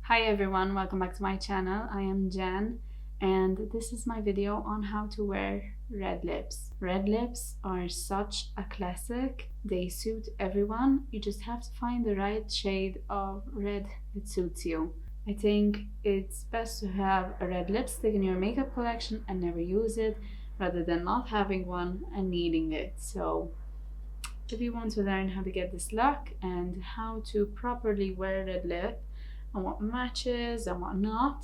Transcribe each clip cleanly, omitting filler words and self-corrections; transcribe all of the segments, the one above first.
Hi everyone, welcome back to my channel. I am Jan and this is my video on how to wear red lips. Red lips are such a classic. They suit everyone. You just have to find the right shade of red that suits you. I think it's best to have a red lipstick in your makeup collection and never use it rather than not having one and needing it. So if you want to learn how to get this look and how to properly wear red lip and what matches and what not,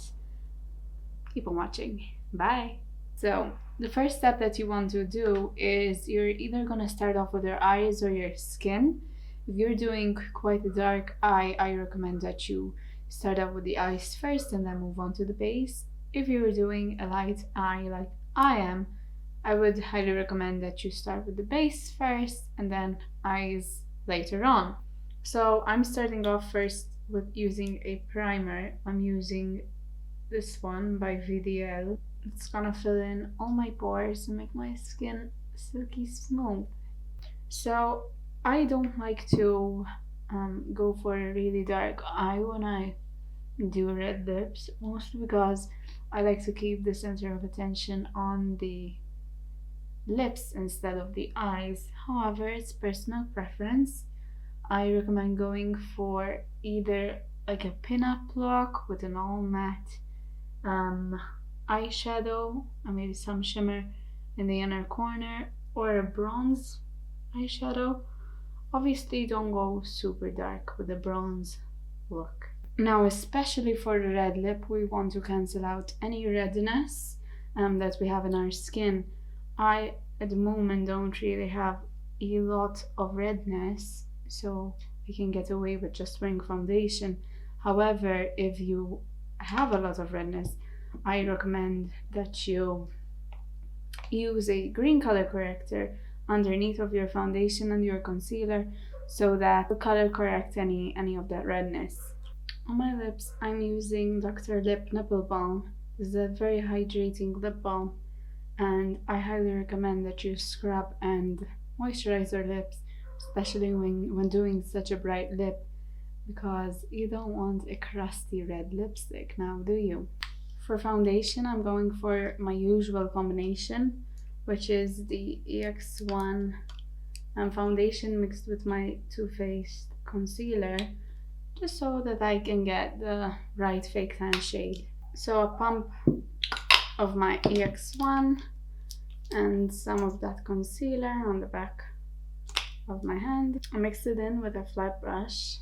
keep on watching. Bye. So the first step that you want to do is you're either going to start off with your eyes or your skin. If you're doing quite a dark eye, I recommend that you start off with the eyes first and then move on to the base. If you're doing a light eye like I am, I would highly recommend that you start with the base first and then eyes later on. So I'm starting off first with using a primer. I'm using this one by VDL. It's gonna fill in all my pores and make my skin silky smooth. So I don't like to go for a really dark eye when I do red lips, mostly because I like to keep the center of attention on the lips instead of the eyes. However, it's personal preference. I recommend going for either like a pin-up look with an all matte eyeshadow and maybe some shimmer in the inner corner, or a bronze eyeshadow. Obviously don't go super dark with a bronze look. Now, especially for the red lip, we want to cancel out any redness that we have in our skin. I at the moment don't really have a lot of redness, so we can get away with just wearing foundation. However, if you have a lot of redness, I recommend that you use a green color corrector underneath of your foundation and your concealer so that will color correct any of that redness. On my lips, I'm using Dr. Lip Nipple Balm. This is a very hydrating lip balm, and I highly recommend that you scrub and moisturize your lips, especially when doing such a bright lip, because you don't want a crusty red lipstick now, do you? For foundation, I'm going for my usual combination, which is the EX1 foundation mixed with my Too Faced concealer, just so that I can get the right fake tan shade. So a pump of my EX1 and some of that concealer on the back of my hand. I mix it in with a flat brush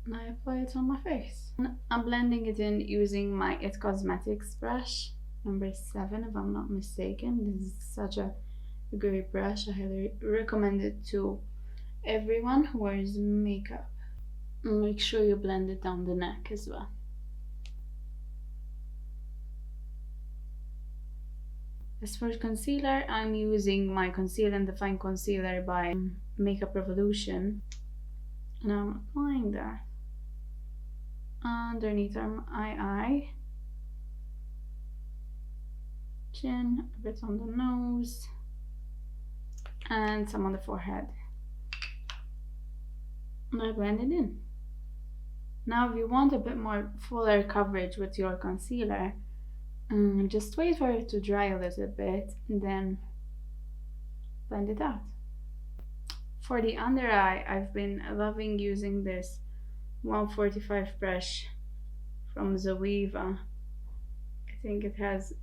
and I apply it on my face. I'm blending it in using my It Cosmetics brush, number 7 if I'm not mistaken. This is such a great brush. I highly recommend it to everyone who wears makeup. Make sure you blend it down the neck as well. As for concealer, I'm using my Conceal and Define Concealer by Makeup Revolution, and I'm applying that underneath my eye, chin, a bit on the nose, and some on the forehead. And I blend it in. Now, if you want a bit more fuller coverage with your concealer, just wait for it to dry a little bit and then blend it out. For the under eye, I've been loving using this 145 brush from Zoeva. I think it has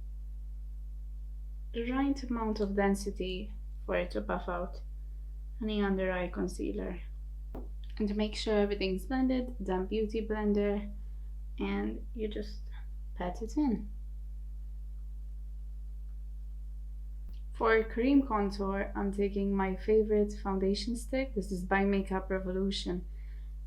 the right amount of density for it to buff out any under eye concealer. And to make sure everything's blended, damp beauty blender, and you just pat it in. For cream contour, I'm taking my favorite foundation stick. This is by Makeup Revolution,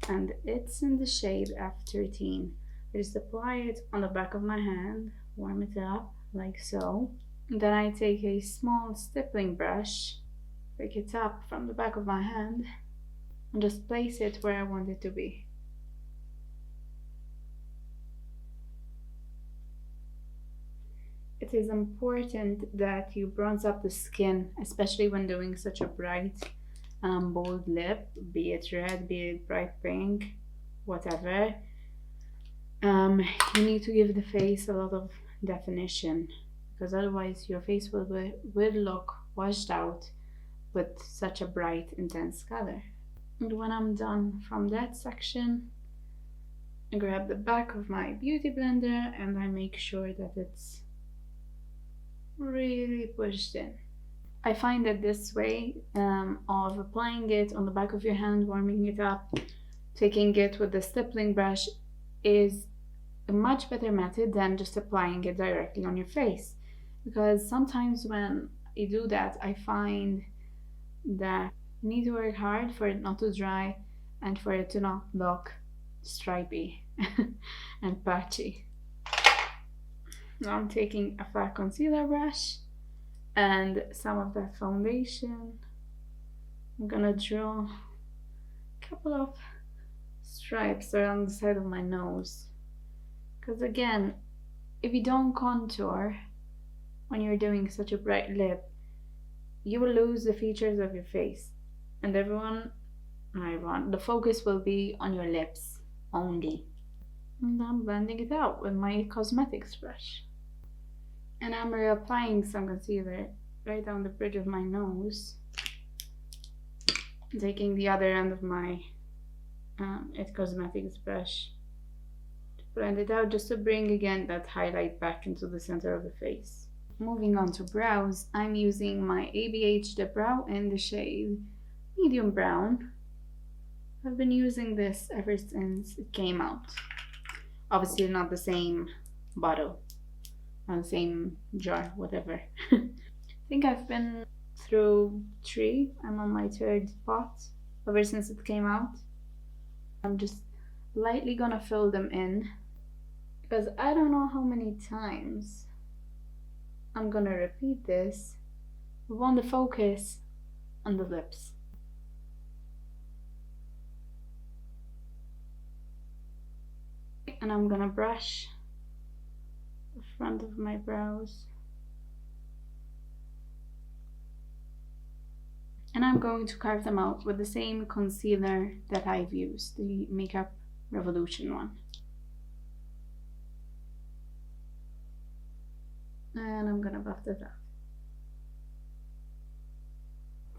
and it's in the shade F13. I just apply it on the back of my hand, warm it up like so. And then I take a small stippling brush, pick it up from the back of my hand, and just place it where I want it to be. It is important that you bronze up the skin, especially when doing such a bright, bold lip, be it red, be it bright pink, whatever. You need to give the face a lot of definition, because otherwise your face will look washed out with such a bright, intense color. And when I'm done from that section, I grab the back of my beauty blender and I make sure that it's really pushed in. I find that this way of applying it on the back of your hand, warming it up, taking it with the stippling brush is a much better method than just applying it directly on your face. Because sometimes when you do that, I find that you need to work hard for it not to dry and for it to not look stripy and patchy. Now I'm taking a flat concealer brush and some of that foundation. I'm gonna draw a couple of stripes around the side of my nose. Because again, if you don't contour when you're doing such a bright lip, you will lose the features of your face. And the focus will be on your lips only. And I'm blending it out with my cosmetics brush. And I'm reapplying some concealer right down the bridge of my nose. Taking the other end of my It Cosmetics brush to blend it out, just to bring again that highlight back into the center of the face. Moving on to brows, I'm using my ABH The Brow in the shade Medium Brown. I've been using this ever since it came out. Obviously not the same bottle, not the same jar, whatever. I think I've been through 3. I'm on my 3rd pot ever since it came out. I'm just lightly gonna fill them in because I don't know how many times I'm gonna repeat this. We want the focus on the lips. And I'm gonna brush the front of my brows. And I'm going to carve them out with the same concealer that I've used, the Makeup Revolution one. And I'm gonna buff that out.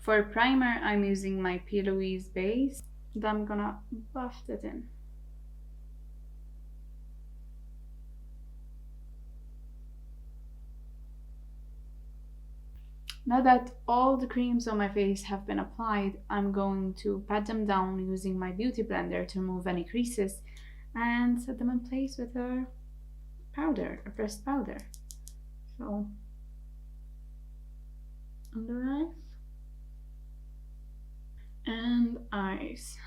For primer, I'm using my P. Louise base, and I'm gonna buff it in. Now that all the creams on my face have been applied, I'm going to pat them down using my beauty blender to remove any creases and set them in place with a powder, a pressed powder. So, under eyes and eyes.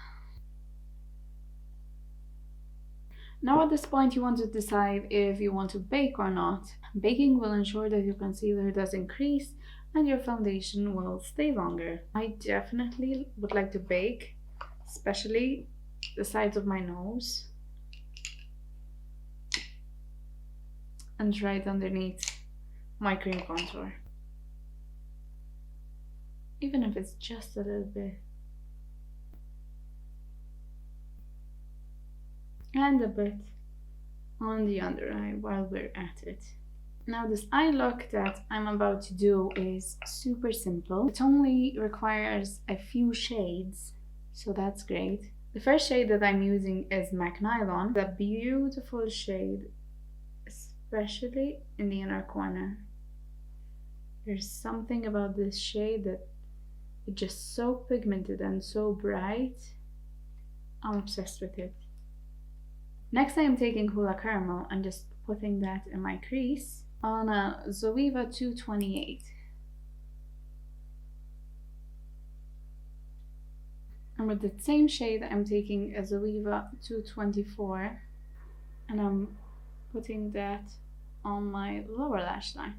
Now at this point you want to decide if you want to bake or not. Baking will ensure that your concealer doesn't crease and your foundation will stay longer. I definitely would like to bake, especially the sides of my nose and right underneath my cream contour. Even if it's just a little bit. And a bit on the under eye while we're at it. Now this eye look that I'm about to do is super simple. It only requires a few shades, so that's great. The first shade that I'm using is MAC Nylon, a beautiful shade, especially in the inner corner. There's something about this shade that it's just so pigmented and so bright. I'm obsessed with it. Next I am taking Hula Caramel and just putting that in my crease on a Zoeva 228. And with the same shade I'm taking a Zoeva 224 and I'm putting that on my lower lash line.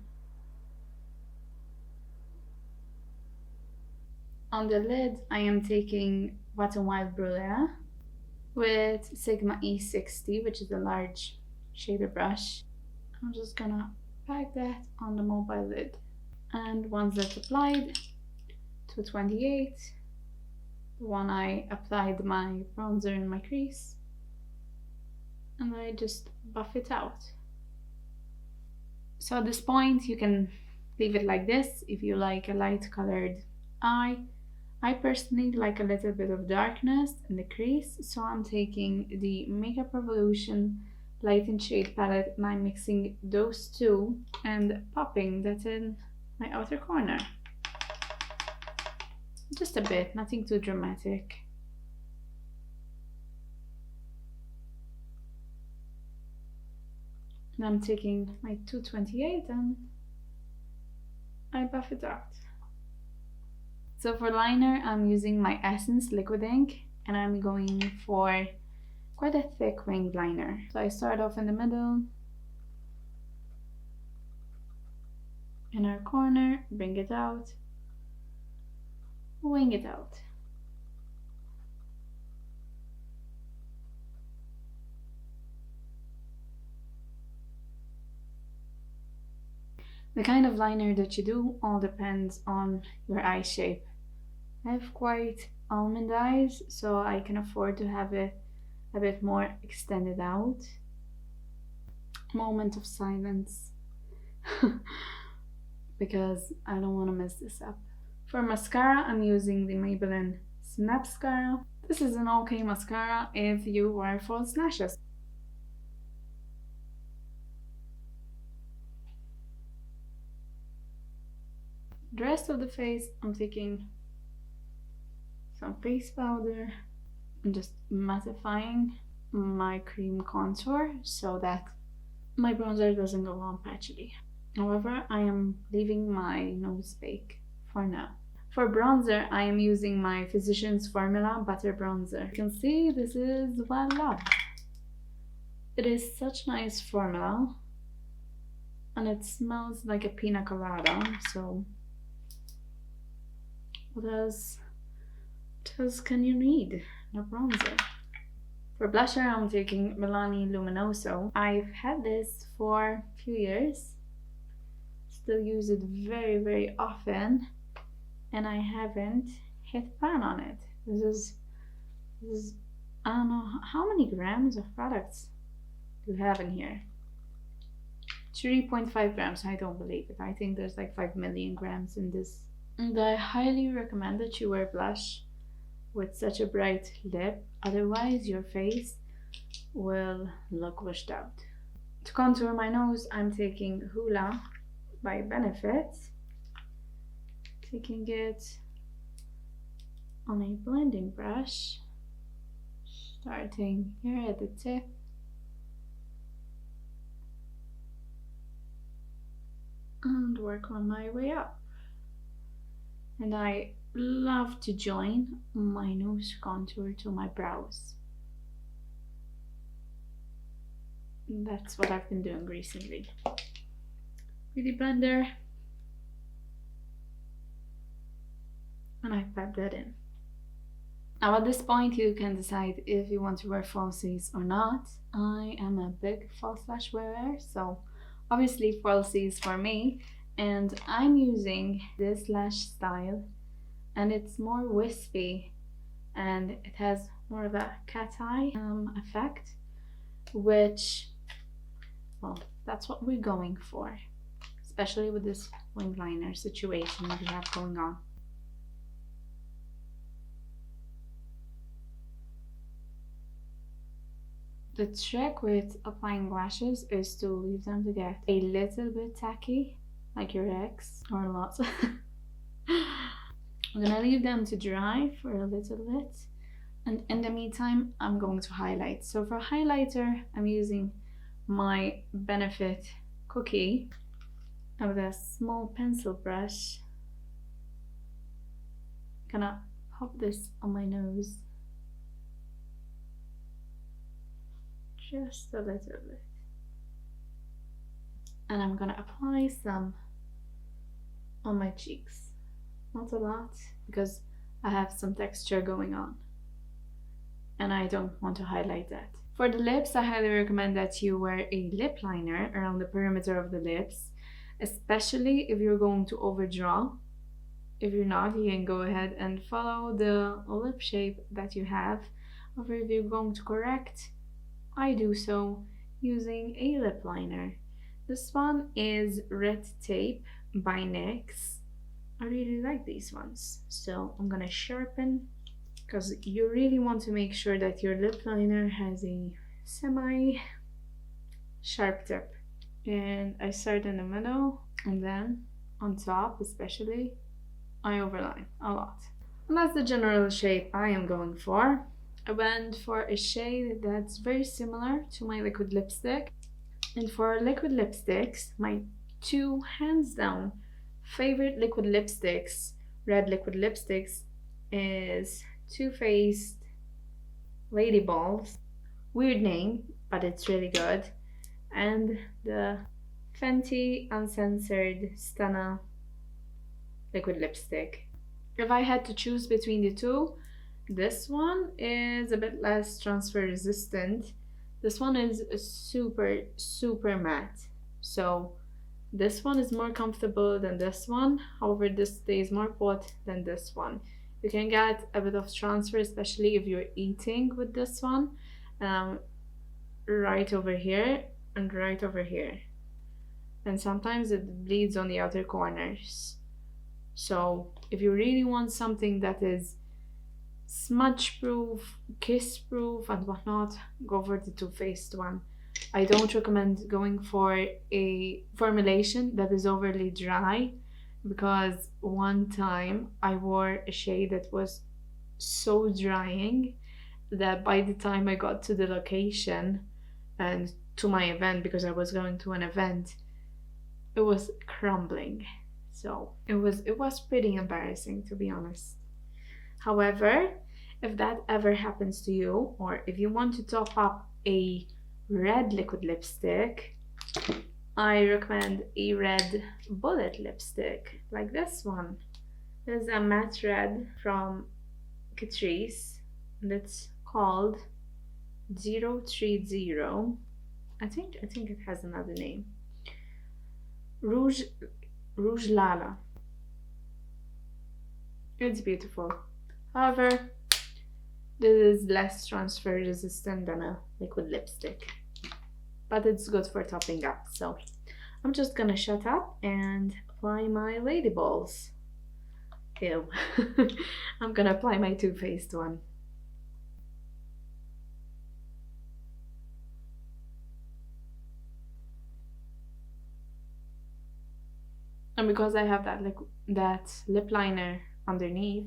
On the lid I am taking Wet n Wild Brûlée with Sigma E60, which is a large shader brush. I'm just gonna pack that on the mobile lid. And once that's applied, 228, the one I applied my bronzer in my crease, and I just buff it out. So at this point you can leave it like this if you like a light colored eye. I personally like a little bit of darkness in the crease, so I'm taking the Makeup Revolution Light and Shade palette and I'm mixing those two and popping that in my outer corner. Just a bit, nothing too dramatic. And I'm taking my 228 and I buff it out. So for liner, I'm using my Essence Liquid Ink and I'm going for quite a thick winged liner. So I start off in the middle, inner corner, bring it out, wing it out. The kind of liner that you do all depends on your eye shape. I have quite almond eyes, so I can afford to have it a bit more extended out. Moment of silence because I don't want to mess this up. For mascara, I'm using the Maybelline Snapscara. This is an okay mascara if you wear false lashes. The rest of the face, I'm taking some face powder and just mattifying my cream contour so that my bronzer doesn't go on patchy. However, I am leaving my nose bake for now. For bronzer, I am using my Physicians Formula Butter Bronzer. You can see this is voila. It is such nice formula and it smells like a pina colada, so what else can you need? No bronzer. For blusher, I'm taking Milani Luminoso. I've had this for a few years. Still use it very, very often. And I haven't hit pan on it. This is, I don't know, how many grams of products do you have in here? 3.5 grams, I don't believe it. I think there's like 5 million grams in this. And I highly recommend that you wear blush with such a bright lip, otherwise your face will look washed out. To contour my nose, I'm taking Hoola by Benefit, taking it on a blending brush, starting here at the tip and work on my way up. And I love to join my nose contour to my brows. That's what I've been doing recently. Beauty blender, and I pipe that in. Now at this point you can decide if you want to wear falsies or not. I am a big false lash wearer, so obviously falsies for me, and I'm using this lash style and it's more wispy and it has more of a cat eye effect, which, well, that's what we're going for, especially with this wing liner situation that we have going on. The trick with applying lashes is to leave them to get a little bit tacky, like your ex, or a lot. I'm gonna leave them to dry for a little bit, and in the meantime I'm going to highlight. So for highlighter, I'm using my Benefit Cookie with a small pencil brush. Gonna pop this on my nose just a little bit, and I'm gonna apply some on my cheeks. Not a lot, because I have some texture going on and I don't want to highlight that. For the lips, I highly recommend that you wear a lip liner around the perimeter of the lips, especially if you're going to overdraw. If you're not, you can go ahead and follow the lip shape that you have. Or if you're going to correct, I do so using a lip liner. This one is Red Tape by NYX. I really like these ones. So I'm gonna sharpen, because you really want to make sure that your lip liner has a semi sharp tip. And I start in the middle, and then on top especially, I overline a lot. And that's the general shape I am going for. I went for a shade that's very similar to my liquid lipstick. And for liquid lipsticks, my two hands down favorite liquid lipsticks, red liquid lipsticks, is Too Faced Lady Balls. Weird name, but it's really good. And the Fenty Uncensored Stunna liquid lipstick. If I had to choose between the two, this one is a bit less transfer resistant. This one is super matte. So this one is more comfortable than this one. However, this stays more put than this one. You can get a bit of transfer, especially if you're eating with this one. Right over here and right over here. And sometimes it bleeds on the outer corners. So if you really want something that is smudge proof, kiss proof, and whatnot, go for the Too Faced one. I don't recommend going for a formulation that is overly dry, because one time I wore a shade that was so drying that by the time I got to the location and to my event, because I was going to an event, it was crumbling. So it was pretty embarrassing, to be honest. However, if that ever happens to you, or if you want to top up a red liquid lipstick, I recommend a red bullet lipstick like this one. This is a matte red from Catrice, and it's called 030. I think it has another name. Rouge Lala. It's beautiful. However, this is less transfer resistant than a liquid lipstick, but it's good for topping up. So I'm just gonna shut up and apply my lady balls. Ew. I'm gonna apply my Too Faced one. And because I have that lip liner underneath,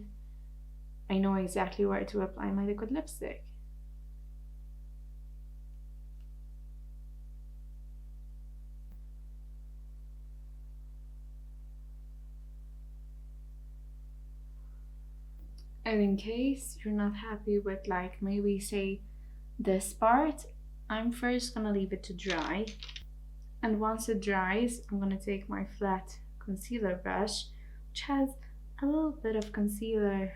I know exactly where to apply my liquid lipstick. And in case you're not happy with, like, maybe say this part, I'm first gonna leave it to dry. And once it dries, I'm gonna take my flat concealer brush, which has a little bit of concealer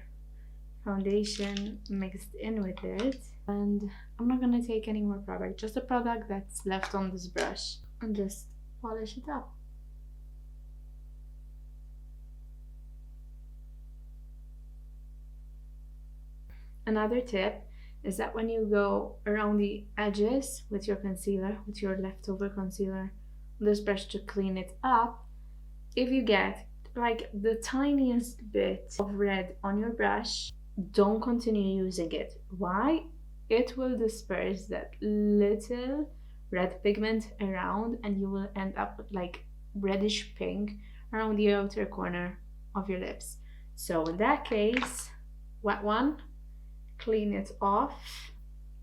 foundation mixed in with it, and I'm not gonna take any more product, just the product that's left on this brush, and just polish it up. Another tip is that when you go around the edges with your concealer, with your leftover concealer, this brush to clean it up, if you get like the tiniest bit of red on your brush, don't continue using it. Why? It will disperse that little red pigment around, and you will end up with like reddish pink around the outer corner of your lips. So in that case, wet one, clean it off,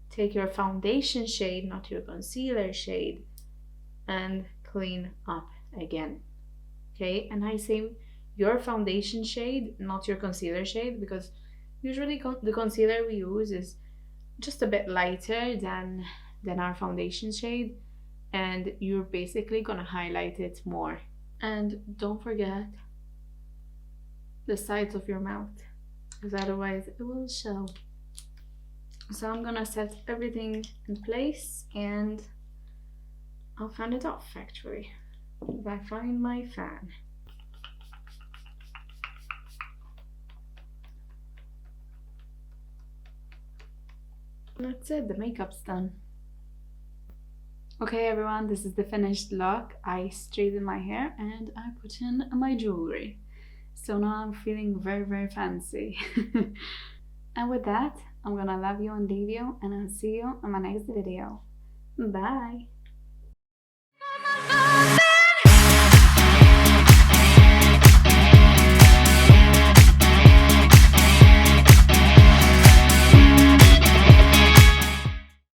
take your foundation shade, not your concealer shade, and clean up again. Okay, and I say your foundation shade, not your concealer shade, because usually the concealer we use is just a bit lighter than our foundation shade, and you're basically gonna highlight it more. And don't forget the sides of your mouth, because otherwise it will show. So I'm gonna set everything in place, and I'll fan it off actually, if I find my fan. That's it, the makeup's done. Okay everyone, this is the finished look. I straightened my hair and I put in my jewelry. So now I'm feeling very fancy. And with that, I'm gonna love you and leave you, and I'll see you in my next video. Bye!